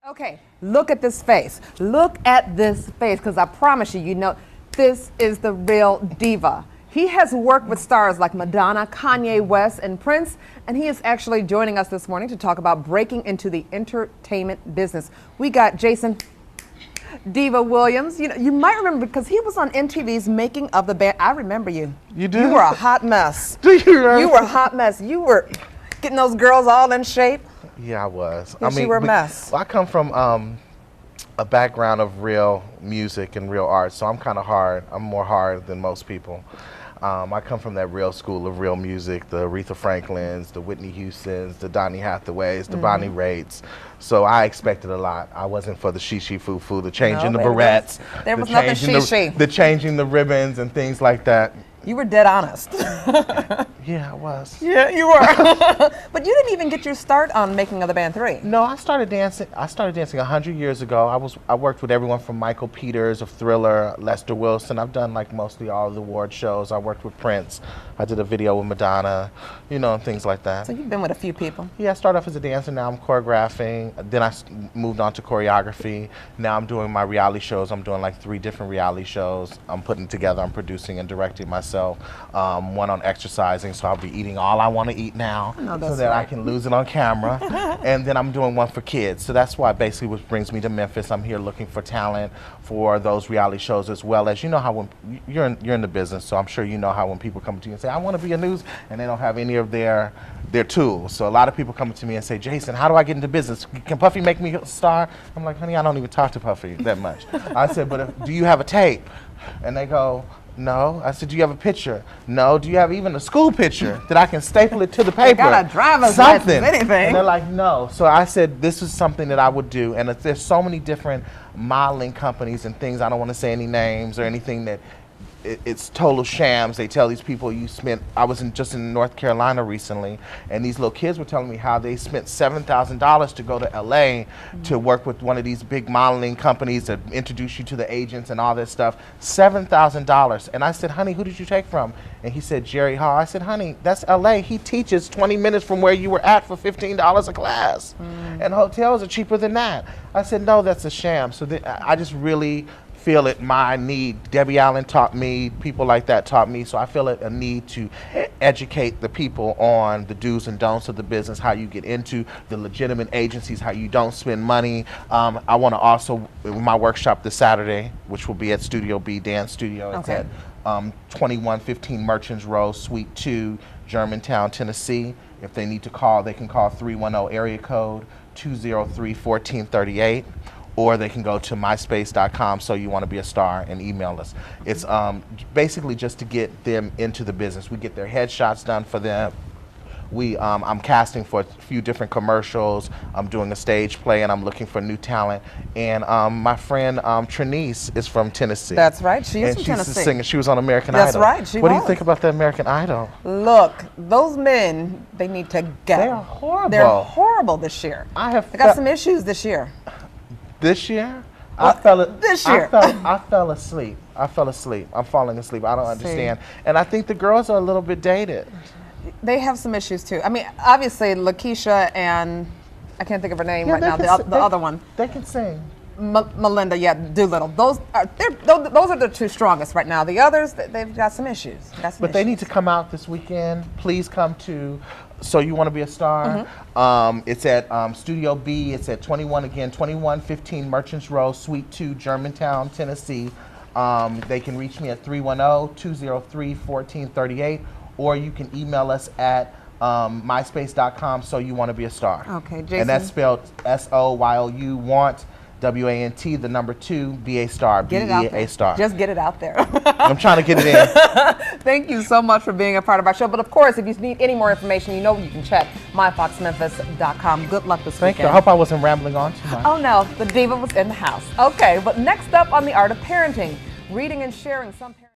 Okay, look at this face. Look at this face, because I promise you, this is the real diva. He has worked with stars like Madonna, Kanye West, and Prince, and he is actually joining us this morning to talk about breaking into the entertainment business. We got Jason Diva Williams. You might remember because he was on MTV's Making of the Band. I remember you. You do? You were a hot mess. Do you remember? You were a hot mess. You were getting those girls all in shape. Yeah, I was. Yes, you were a mess. I come from a background of real music and real art, so I'm kind of hard. I'm more hard than most people. I come from that real school of real music, the Aretha Franklins, the Whitney Houstons, the Donny Hathaways, the Bonnie Raids. So I expected a lot. I wasn't for the she foo-foo, the changing the barrettes. There was nothing she. The changing the ribbons and things like that. You were dead honest. Yeah, I was. Yeah, you were. But you didn't even get your start on Making of the Band 3. No, I started dancing 100 years ago. I worked with everyone from Michael Peters of Thriller, Lester Wilson. I've done like mostly all of the award shows. I worked with Prince. I did a video with Madonna, and things like that. So you've been with a few people. Yeah, I started off as a dancer. Now I'm choreographing. Then I moved on to choreography. Now I'm doing my reality shows. I'm doing like 3 different reality shows. I'm putting together. I'm producing and directing myself. One on exercising, so I'll be eating all I want to eat now, so that I can lose it on camera. And then I'm doing one for kids. So that's why basically what brings me to Memphis. I'm here looking for talent for those reality shows, as well as how when you're in the business, so I'm sure you know how when people come to you and say, I want to be a news, and they don't have any of their tools. So a lot of people come to me and say, Jason, how do I get into business? Can Puffy make me a star? I'm like, honey, I don't even talk to Puffy that much. I said, but do you have a tape? And they go, no. I said, do you have a picture? No. Do you have even a school picture that I can staple it to the paper? Got a driver's something. license, anything. And they're like, no. So I said, this is something that I would do. And there's so many different modeling companies and things. I don't want to say any names or anything that it's total shams. They tell these people I was just in North Carolina recently, and these little kids were telling me how they spent $7,000 to go to LA to work with one of these big modeling companies that introduce you to the agents and all that stuff. $7,000. And I said, honey, who did you take from? And he said, Jerry Hall. I said, honey, that's LA. He teaches 20 minutes from where you were at for $15 a class. And hotels are cheaper than that. I said, no, that's a sham. So I just really feel it my need. Debbie Allen taught me, people like that taught me, so I feel it a need to educate the people on the do's and don'ts of the business, how you get into the legitimate agencies, how you don't spend money. I want to also, my workshop this Saturday, which will be at Studio B Dance Studio. It's at 2115 Merchants Row, Suite 2, Germantown, Tennessee. If they need to call, they can call 310 area code 203-1438. Or they can go to myspace.com, so you want to be a star, and email us. It's basically just to get them into the business. We get their headshots done for them. I'm casting for a few different commercials. I'm doing a stage play, and I'm looking for new talent. And my friend Trinice is from Tennessee. That's right. She is from Tennessee. Tennessee. She's a singer. She was on American Idol. That's right. She was. What do you think about the American Idol? Look, those men, they need to go. They are horrible. They're horrible this year. They got some issues this year. This year? I fell asleep. I'm falling asleep. I don't understand. And I think the girls are a little bit dated. They have some issues too. I mean, obviously, Lakeisha and I can't think of her name right now. The other one. They can sing. Melinda, Doolittle. Those are the 2 strongest right now. The others, they've got some issues. But they need to come out this weekend. Please come to So You Want to Be a Star. It's at Studio B. It's at 2115 Merchants Row, Suite 2, Germantown, Tennessee. They can reach me at 310-203-1438, or you can email us at myspace.com, So You Want to Be a Star. Okay, Jason. And that's spelled SOYOU want. WANT, the number 2, BA star, BEA star. Just get it out there. I'm trying to get it in. Thank you so much for being a part of our show. But of course, if you need any more information, you can check myfoxmemphis.com. Good luck this weekend. Thank you. I hope I wasn't rambling on too much. Oh no, the diva was in the house. Okay, but next up on The Art of Parenting, reading and sharing some parents.